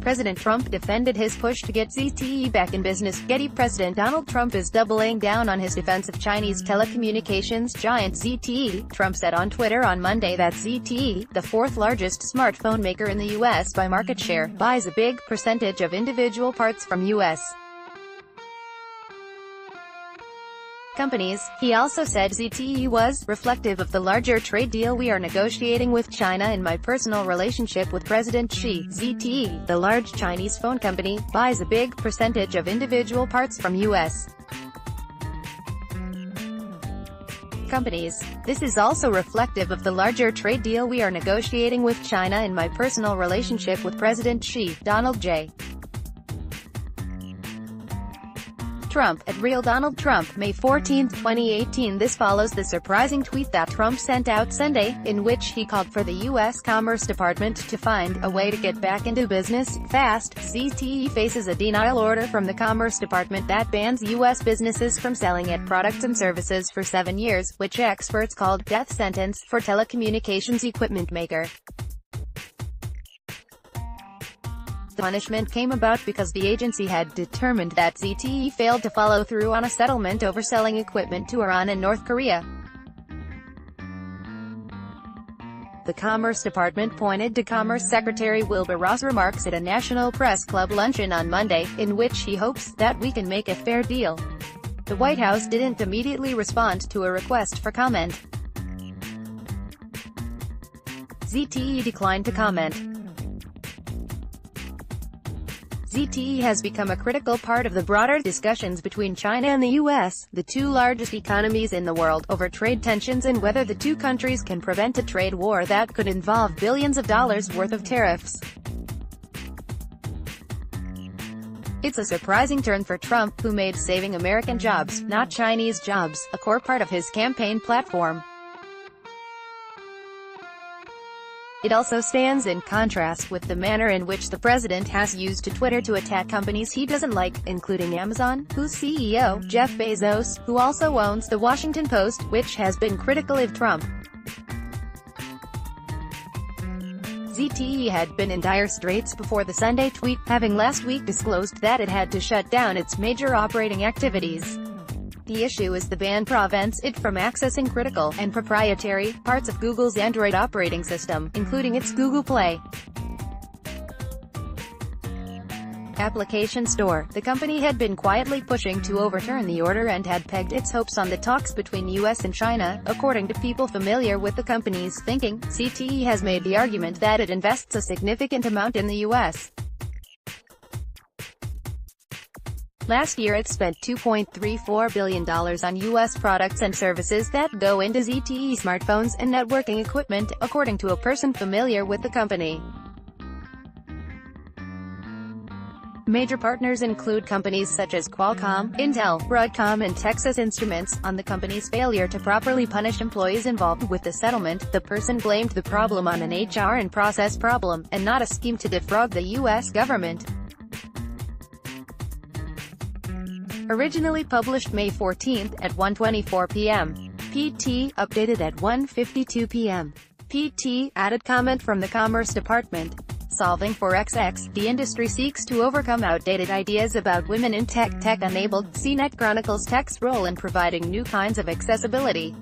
President Trump defended his push to get ZTE back in business. Getty President Donald Trump is doubling down on his defense of Chinese telecommunications giant ZTE. Trump said on Twitter on Monday that ZTE, the fourth largest smartphone maker in the U.S. by market share, buys a big percentage of individual parts from U.S. companies. He also said ZTE was reflective of the larger trade deal we are negotiating with China and my personal relationship with President Xi. ZTE, the large Chinese phone company, buys a big percentage of individual parts from U.S. companies. This is also reflective of the larger trade deal we are negotiating with China and my personal relationship with President Xi. Donald J. Trump, at Real Donald Trump, May 14, 2018. This follows the surprising tweet that Trump sent out Sunday, in which he called for the U.S. Commerce Department to find a way to get back into business fast. ZTE faces a denial order from the Commerce Department that bans U.S. businesses from selling it products and services for 7 years, which experts called death sentence for telecommunications equipment maker. The punishment came about because the agency had determined that ZTE failed to follow through on a settlement over selling equipment to Iran and North Korea. The Commerce Department pointed to Commerce Secretary Wilbur Ross' remarks at a National Press Club luncheon on Monday, in which he hopes that we can make a fair deal. The White House didn't immediately respond to a request for comment. ZTE declined to comment. ZTE has become a critical part of the broader discussions between China and the U.S., the two largest economies in the world, over trade tensions and whether the two countries can prevent a trade war that could involve billions of dollars worth of tariffs. It's a surprising turn for Trump, who made saving American jobs, not Chinese jobs, a core part of his campaign platform. It also stands in contrast with the manner in which the president has used Twitter to attack companies he doesn't like, including Amazon, whose CEO, Jeff Bezos, who also owns The Washington Post, which has been critical of Trump. ZTE had been in dire straits before the Sunday tweet, having last week disclosed that it had to shut down its major operating activities. The issue is the ban prevents it from accessing critical and proprietary parts of Google's Android operating system, including its Google Play application store. The company had been quietly pushing to overturn the order and had pegged its hopes on the talks between U.S. and China. According to people familiar with the company's thinking, ZTE has made the argument that it invests a significant amount in the U.S. Last year it spent $2.34 billion on U.S. products and services that go into ZTE smartphones and networking equipment, according to a person familiar with the company. Major partners include companies such as Qualcomm, Intel, Broadcom and Texas Instruments. On the company's failure to properly punish employees involved with the settlement, the person blamed the problem on an HR and process problem, and not a scheme to defraud the U.S. government. Originally published May 14 at 1:24 p.m. PT, updated at 1:52 p.m. PT, added comment from the Commerce Department. Solving for XX, the industry seeks to overcome outdated ideas about women in tech. Tech-enabled CNET chronicles tech's role in providing new kinds of accessibility.